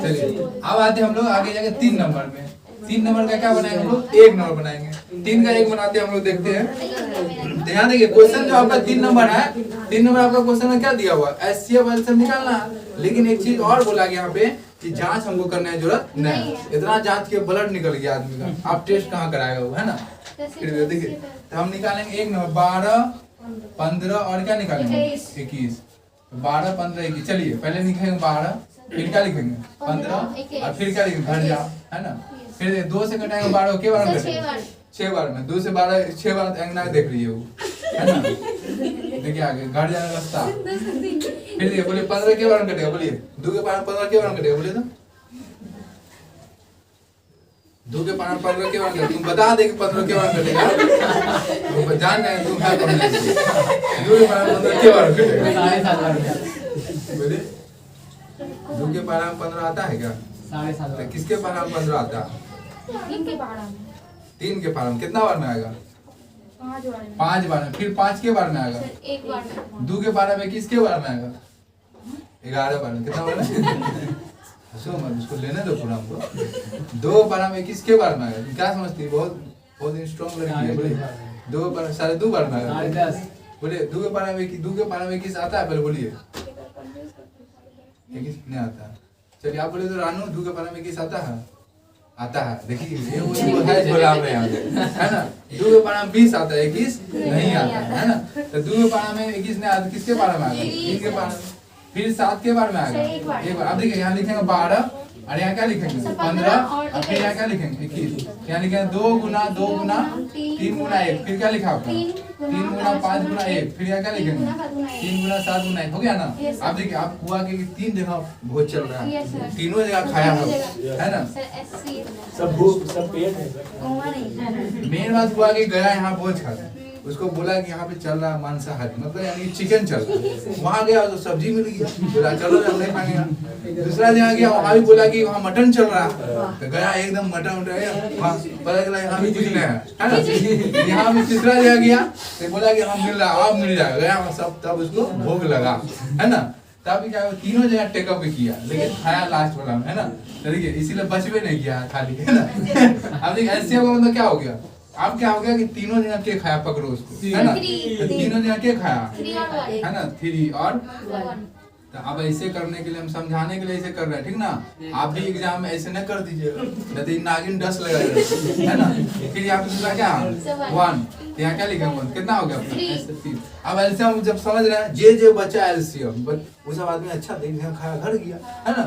चलिए अब आते हम लोग आगे जाके 3 नंबर में 3 नंबर का क्या बनाएंगे हम लोग 1 नंबर बनाएंगे। 3 का 1 बनाते हैं हम लोग देखते हैं। ध्यान देखिए क्वेश्चन जो आपका 3 नंबर है 3 नंबर आपका क्वेश्चन में क्या दिया हुआ है एचसीएफ एलसीएम निकालना है। लेकिन एक चीज और बोला गया यहाँ पे कि जांच हमको करने की जरूरत नहीं है। इतना जांच के ब्लड निकल गया आदमी का आप टेस्ट कहाँ कराएगा वो है ना। फिर देखिए तो हम निकालेंगे 1 नंबर 12 15 और क्या निकालेंगे 21 12 15 21। चलिए पहले लिखेंगे 12 फिर क्या लिखेंगे 15 और फिर क्या लिखेंगे घर जाओ है ना। फिर 2 से घटाएंगे 12 के बार में 6 बार में 2 से 12 6 बार अंगना देख रही है वो है ना। देखिए आगे घर जाने रास्ता फिर देखिए बोलिए 15 के बार में कटेगा बोलिए 2 के बार 15 के बार में कटेगा बोलिए तो 2 के बार 15 के बार में तुम बता दे कि 15 के बार में कटेगा तुम जान गए तुम है पढ़ने 2 के बार 15 के बार में कटेगा बोलिए 2 के बार 15 आता है क्या 7.5 किसके बार 15 आता है
3 के पहाड़ा में
3 के बार में कितना बार में आएगा
5
बार में फिर 5 के बार में आएगा
एक बार में
2 के बार में किसके बार में आएगा 11 बार में कितना बार में हंसो मत उसको लेने दो पूरा हमको 2 बार में किसके बार में आएगा क्या समझती है बहुत स्ट्रॉन्ग लड़की है बोलिए 2 बार 2.5 बार में आएगा बोलिए 2 के बार में किस आता है पहले बोलिए नहीं आता। चलिए आप बोले तो रानू 2 के बार में किस आता है देखिए ये वो है झोला में है ना। 2 के बार में 20 आता है 21 नहीं आता है ना। तो 2 के बार में 21 नहीं आता किसके बार में आएगा 3 के बार में फिर 7 के बार में आएगा एक बार। अब देखिए यहाँ लिखेंगे 12 और यहाँ क्या लिखेंगे 15 और फिर यहाँ क्या लिखेंगे 21। यहाँ लिखेंगे 2 गुना 3 गुना 1, फिर क्या लिखा आपका 3 गुना 5 गुना 1, फिर यहाँ क्या लिखेंगे 3 गुना 7 गुना 1, हो गया ना। आप देखिए आप हुआ कि 3 जगह भोज चल रहा है, तीनों जगह खाया है ना।
सब पेट है।
मेन बात हुआ कि गया यहाँ भोज खाते, उसको बोला कि यहाँ पे चल रहा है मांसाहारी, मतलब यानी चिकन चल रहा है। वहाँ गया तो सब्जी मिल गई, बोला चलो हम नहीं खाएंगे। दूसरा जगह गया वहाँ भी बोला कि वहाँ मटन चल रहा है, तो गया एकदम मटन वहाँ पता चला यहाँ भी कुछ नहीं है ना। यहाँ भी तीसरा जगह गया तो बोला कि हम मिल रहा है, आप मिल जाएगा, गया सब, तब उसको भोग लगा है ना। तब क्या तीनों जगह टेकअप किया, लेकिन खाया लास्ट वाला है ना। देखिए इसीलिए बचवे नहीं किया खाली, है ना। अब देखिए ऐसे होगा मतलब क्या हो गया, अब क्या हो गया कि तीनों जगह के खाया, पकड़ो उसको, है ना। तो तीनों जगह के खाया है ना, 3 और 1। तो अब ऐसे करने के लिए हम समझाने के लिए ऐसे कर रहे हैं, ठीक ना। आप भी एग्जाम में ऐसे न कर दीजिएगा, नहीं तो नागिन 10 लगाएगा, है ना। फिर यहाँ पे दूसरा क्या 1, यहाँ क्या लिखा 1, कितना हो गया 3। अब एलसीएम जब समझ रहे हैं, जे बचा एलसीएम, वो सब आदमी अच्छा देख खाया घर गया, है ना।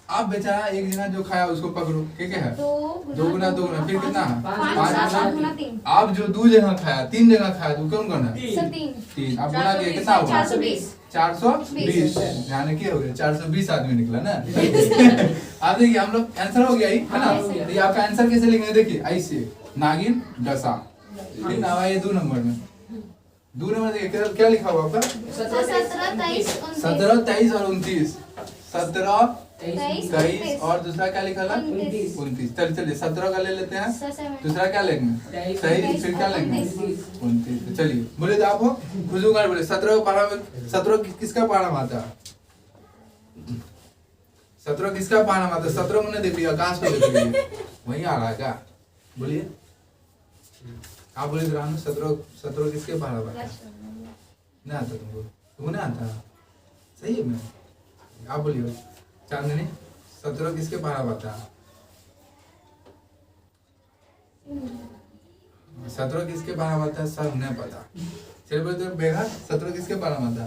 आप बेचारा एक जगह जो खाया उसको पकड़ो, ठीक है 2 गुना 2 गुना, फिर कितना 5 गुना 3। आप जो 2 जगह खाया 3 जगह खाया तो कौन कौन है 3। आप गुना किया कितना हुआ 420। यानी कि हो गया 420 आदमी निकला ना। आप देखिए हम लोग आंसर हो गया ही, है ना। ये आपका आंसर कैसे लिखेंगे, देखिए ऐसे नागिन डसा, फिर ना आया 2 नंबर में, 2 नंबर देखिए क्या लिखा हुआ आपका 17 23 और 29। 17 23 और दूसरा क्या लिखा था 29। चलिए 17 का ले लेते हैं, दूसरा क्या लेंगे 23, फिर क्या लेंगे 29। चलिए बोले तो आप खुशबू गार बोले 17 का पारा में 17 किसका पारा आता है, 17 किसका पारा आता है, 17 मैंने देख लिया आकाश को देख लिया, वही आ रहा है क्या, बोलिए आप बोले 17 किसके पारा आता है, नहीं आता तुमको नहीं आता, सही है। मैं आप बोलिए चांदनी 17 किसके पारा बता, 17 किसके पारा बता सब नहीं पता। चलिए बोलते बेगा 17 किसके पारा बता,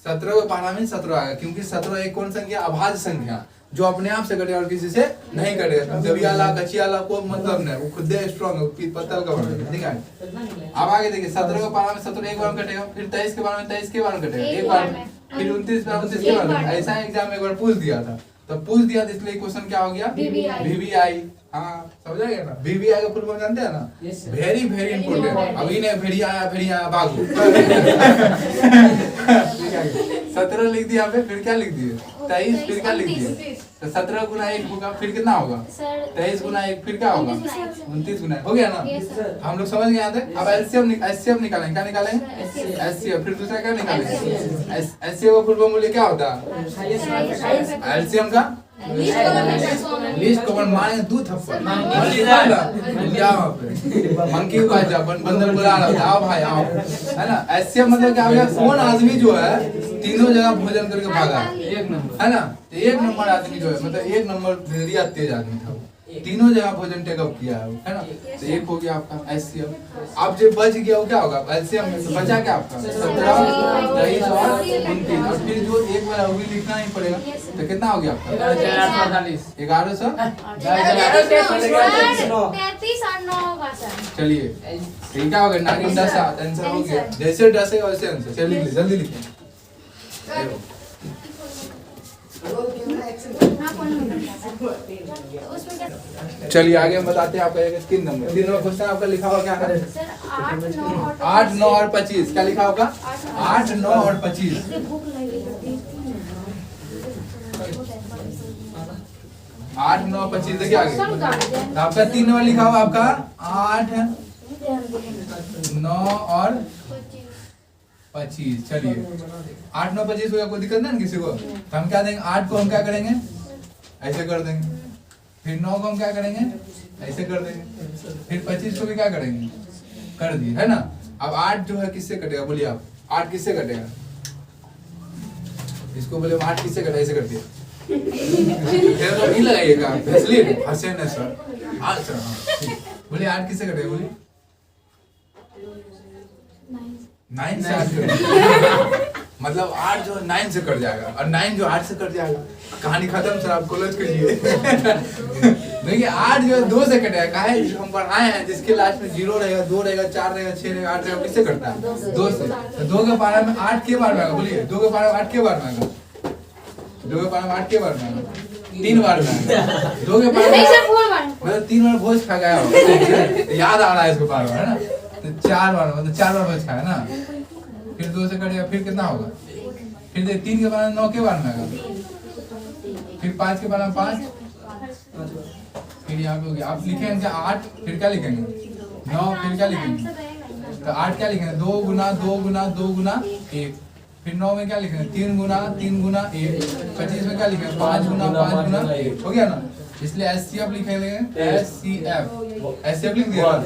17 का पारा में 17 आएगा, क्योंकि 17 एक कौन संख्या अभाज्य संख्या जो अपने आप से कटे और किसी से नहीं कटेगा। दबियाला कचियाला को मतलब नहीं, वो खुद स्ट्रॉन्ग है, पत्तल का बना, ठीक है। अब आगे देखिए 17 का पारा में 17 एक बार कटेगा, फिर 23 के पारा में 23 के बार कटेगा एक बार, फिर 29 में 29 के बार। ऐसा एग्जाम में एक बार पूछ दिया था, तब पूछ दिया था, इसलिए क्वेश्चन क्या हो गया VVI। हाँ समझा गया ना, VVI का फुल फॉर्म जानते हैं ना, वेरी वेरी इंपोर्टेंट। अभी ने भेड़िया आया भागो। 17 लिख दिया पे, फिर क्या लिख दिए 23, फिर क्या लिख दिए, तो 17 गुना 1 होगा, फिर कितना होगा 23 गुना 1, फिर क्या होगा 29 गुना, हो गया ना। हम लोग समझ गए यहाँ तक। अब एलसीएम निकालेंगे, क्या निकालेंगे एलसीएम, फिर दूसरा क्या निकालेंगे एलसीएम का फुल फॉर्म बोलिए क्या होता है एलसीएम का लिस्ट कॉमन मारेंगे 2 थप्पड़ मंकी को जा बंदर बुला रहा था, आओ भाई आओ, है ना। ऐसे मतलब क्या हो गया, कौन आदमी जो है तीनों जगह भोजन करके भागा है ना। तो 1 नंबर आदमी जो है मतलब 1 नंबर भेड़िया तेज आदमी था, तीनों जगह भोजन टेकअप किया है ना। तो 1 हो गया आपका एलसीएम। अब जो बच गया वो क्या होगा एलसीएम में, तो बचा क्या आपका 17 23 और 29, और फिर जो एक वाला वो भी लिखना ही पड़ेगा, तो कितना हो गया आपका 1100। चलिए ठीक क्या हो गया नागिन डसा, आंसर हो गया, जैसे डसेगा वैसे आंसर। चलिए जल्दी लिखिए। चलिए आगे हम बताते हैं आपका 3 नंबर 3 नंबर क्वेश्चन आपका लिखा हुआ क्या है 8 9 और 25। क्या लिखा होगा 8 9 और 25। 8 9 25 देखिए आगे तो आपका 3 नंबर लिखा हुआ आपका 8 9 और 25। चलिए 8 9 25 को कोई दिक्कत नहीं किसी को, तो हम क्या देंगे 8 को हम क्या करेंगे ऐसे कर देंगे, फिर 9 को हम क्या करेंगे ऐसे कर देंगे, फिर 25 को भी क्या करेंगे कर दिए, है ना। अब 8 जो है किससे कटेगा बोलिए आप, 8 किससे कटेगा, इसको बोले 8 किससे कटेगा, ऐसे कर दिया तो नहीं लगाइएगा इसलिए हंसे न सर। अच्छा बोलिए 8 किससे कटेगा बोलिए 9 से 8 मतलब 8 जो 9 से कट जाएगा और 9 जो 8 से कट जाएगा, कहानी खत्म सर, आप क्लोज कीजिए। देखिए 8 जो 2 से कटेगा, काहे हम पढ़ाए हैं जिसके लास्ट में 0 रहेगा, 2 रहेगा, 4 रहेगा, 6 रहेगा, 8 रहेगा, किससे कटता है? 2 से। तो 2 के पारा में 8 के बार में आएगा, बोलिए 2 के पारा में 8 के बार में आएगा, 2 के पारा में 8 के बार में आएगा, 3 बार में आएगा, 2 के पारा
नहीं
में
सर 4 बार
मतलब 3 बार भोज खा गया होगा, याद आ रहा है इसको बार बार, है ना? तो 4 बार मतलब 4 बार भोज खाया ना, फिर 2 से कटेगा, फिर कितना होगा? फिर 3 के बार में 9 के बार में आएगा, फिर 5 के बार में 5, फिर यहाँ पे हो गया। आप लिखेंगे क्या 8, फिर क्या लिखेंगे 9, फिर क्या लिखेंगे? तो 8 क्या लिखेंगे? 2 गुना 2 गुना 2 गुना 1, फिर 9 में क्या लिखेंगे? 3 गुना 3 गुना 1, 25 में क्या लिखेंगे? 5 गुना 5 गुना 1, हो गया ना? इसलिए एचसीएफ लिखेंगे, एचसीएफ, एचसीएफ लिख दिया।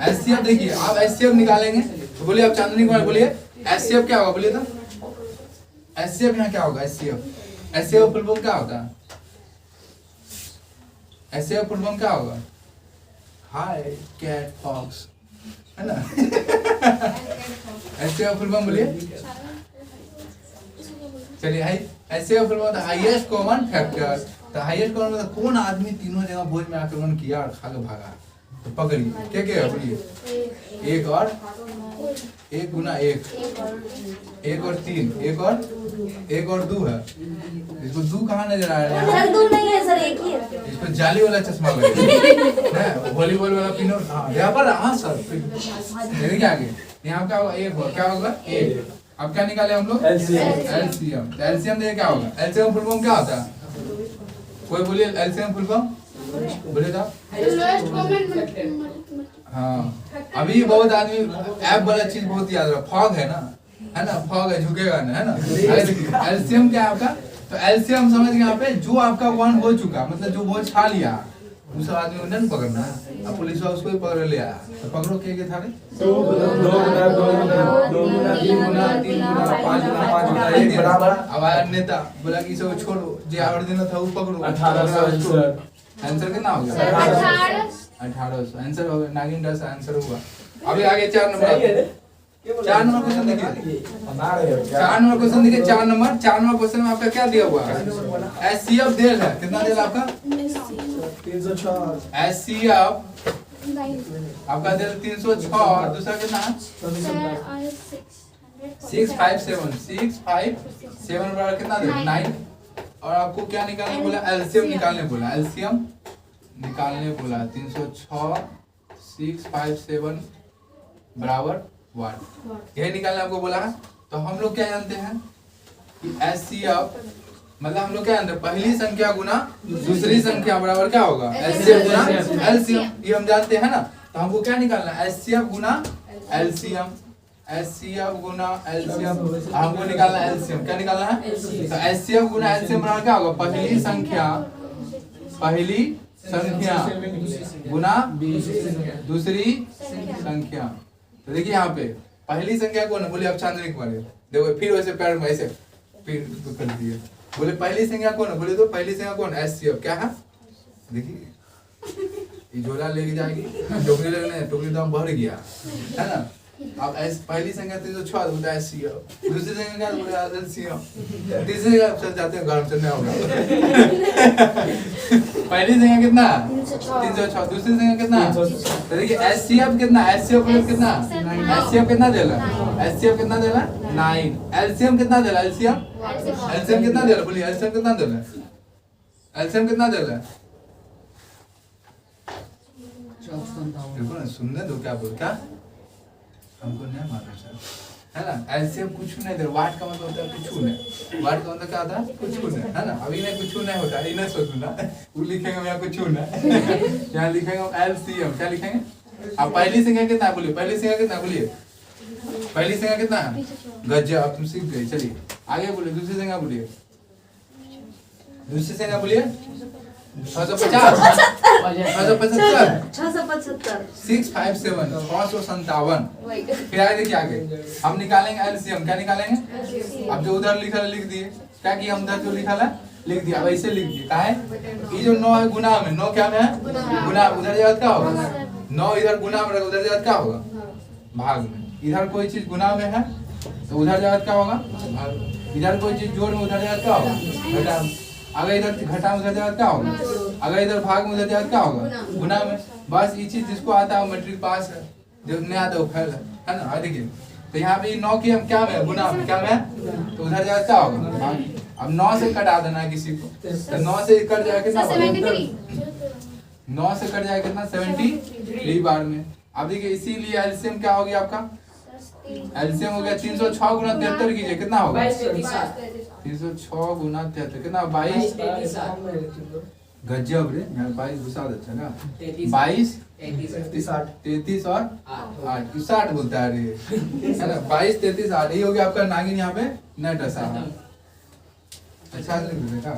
एचसीएफ देखिए, आप एचसीएफ निकालेंगे तो बोलिए, आप चांदनी कुमार बोलिए एचसीएफ क्या होगा, बोलिए तो एचसीएफ यहाँ क्या होगा? एचसीएफ, एचसीएफ फुल फॉर्म क्या होता है? एचसीएफ फुल फॉर्म क्या होगा? हाय कैट फॉक्स, है ना? एचसीएफ फुल फॉर्म बोलिए, चलिए high HCF full form highest common factor. तो हाईएस्ट कॉमन मतलब कौन आदमी तीनों जगह भोज में आक्रमण किया और खा के भागा? तो पकड़िए, क्या क्या है बोलिए? 1 और 1 गुना 1, 1 और 3, 1 और 2 है। इसको 2 कहाँ नजर आ रहा है?
सर 2 नहीं है सर, 1 ही है।
इसको जाली वाला चश्मा लगा है, वॉलीबॉल वाला पिनो, हाँ यहाँ पर, हाँ सर। देखिए आगे यहाँ क्या होगा? 1 होगा, क्या होगा? 1। अब क्या निकाले हम लोग? एलसीएम। एलसीएम देखिए क्या होगा? एलसीएम फुल फॉर्म क्या होता है? कोई बोलिए एलसीएम फुल फॉर्म, बोलिए तो।
लोएस्ट कॉमन
हाँ, अभी बहुत आदमी ऐप वाला चीज बहुत याद रहा, फॉग है ना, फॉग है, झुकेगा ना, है ना? एलसीएम क्या है आपका? तो एलसीएम समझ गए यहाँ पे, जो आपका 1 हो चुका, मतलब जो भोज खा लिया, उस आदमी को नहीं पकड़ना है। अब पुलिस वाला उसको ही पकड़ ले आया, तो पकड़ो क्या था रे?
2 गुना 2 गुना 2 गुना 3 गुना
3 गुना 5 गुना 5 गुना 1 बराबर। अब आया नेता बोला कि इसे छोड़ो, जो और दिन था वो पकड़ो। 1800 आंसर कितना हो गया? 1800 आंसर हो गया। नागिन का आंसर हुआ। अभी आगे 4 नंबर, 4 नंबर क्वेश्चन देखिए, 4 नंबर क्वेश्चन देखिए, 4 नंबर क्वेश्चन में आपका क्या दिया हुआ है? एचसीएफ देल है, कितना देल आपका?
306।
एचसीएफ आपका देल 306 और दूसरा कितना है? 657 बराबर कितना देल? 9। और आपको क्या निकालने बोला? एलसीएम निकालने बोला, एलसीएम निकालने बोला। 306 657 बराबर 1, यही निकालने आपको बोला है। तो हम लोग क्या जानते हैं कि एचसीएफ मतलब हम लोग क्या जानते हैं? पहली संख्या गुना दूसरी संख्या बराबर क्या होगा? एचसीएफ गुना एलसीएम, ये हम जानते हैं ना। तो हमको क्या निकालना है? एचसीएफ गुना एलसीएम, एचसीएफ गुना एलसीएम, हमको निकालना है एलसीएम। क्या निकालना है? तो एचसीएफ गुना एलसीएम बराबर क्या होगा? पहली संख्या गुना दूसरी संख्या। तो देखिए यहाँ पे पहली संख्या कौन है? बोले आप चांदनी कुमार, देखो फिर वैसे पैर में ऐसे फिर कर दिए। बोले पहली संख्या कौन है? बोले तो पहली संख्या कौन? एचसीएफ। क्या है? देखिए ये झोला लेके जाएगी, टोकरी लेने, टोकरी दाम भर गया, है ना? अब पहली संख्या 306 बोलता है एचसीएफ, दूसरी संख्या क्या बोलता है? एलसीएम, तीसरी जगह चल जाते हैं घर चलने होगा। पहली संख्या कितना? 306, दूसरी संख्या कितना? तो देखिए एचसीएफ कितना? एचसीएफ कितना? एचसीएफ कितना देला? एचसीएफ कितना देला? 9। एलसीएम कितना देला? एलसीएम कितना देला? बोलिए एलसीएम कितना देला? एलसीएम कितना देला? देखो ना, सुनने दो क्या बोल, क्या हमको नहीं मालूम सर, है ना? एलसीएम कुछ नहीं दे, वाट का मतलब होता है कुछ नहीं, वाट का मतलब क्या होता है? कुछ नहीं, है ना? अभी नहीं कुछ नहीं होता, इन्हें सोचना वो लिखेंगे यहाँ कुछ नहीं, यहाँ लिखेंगे हम एलसीएम। क्या लिखेंगे? अब पहली संख्या कितना है? बोलिए पहली संख्या कितना? बोलिए पहली संख्या कितना है? गज्जा, अब तुम सीख गए। चलिए आगे बोलिए, दूसरी संख्या बोलिए, दूसरी संख्या बोलिए। 650 675 657 557। फिर आगे देखिए, आगे हम निकालेंगे एलसीएम। क्या निकालेंगे? अब जो उधर लिखा है लिख दिए, क्या किया? हम उधर जो लिखा है लिख दिया, अब ऐसे लिख दिए। क्या है? ये जो 9 है गुना में, 9 क्या में है? गुना। उधर जगह क्या होगा? 9 इधर गुना में, उधर जगह क्या होगा? भाग में। इधर कोई चीज गुना में है तो उधर जाएगा क्या होगा, इधर कोई चीज जोड़ में उधर जाएगा क्या होगा, घटा में। अगर इधर घटा में उधर जाएगा क्या होगा, अगर इधर भाग में उधर जाएगा क्या होगा, गुना में। बस ये चीज जिसको आता है वो मैट्रिक पास है, जो नहीं आता वो फेल है ना। देखिए तो यहाँ पे 9 की हम क्या में, गुना में, क्या में, तो उधर जाएगा क्या होगा। अब 9 से कटा देना है किसी को, तो 9 से कट जाएगा कितना, 9 से कट जाएगा कितना, 73 बार में। अब देखिए इसीलिए एलसीएम क्या हो गया आपका, एलसीएम हो गया 306 गुना 73 कीजिए कितना होगा, 306 गुना 73 कितना, 22 गजब रे, 22 घुसा देता है ना, 22 33 और 8 60 बोलता है रे, है ना। 22 33 8 ये हो गया आपका नागिन यहाँ पे नेट ऐसा। अच्छा लिख देगा,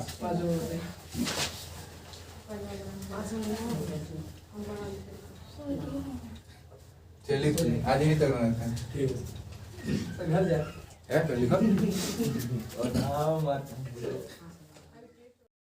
चलिए आज यहीं तक रहते हैं,
ठीक है घर जा
है लिखो।
और नाम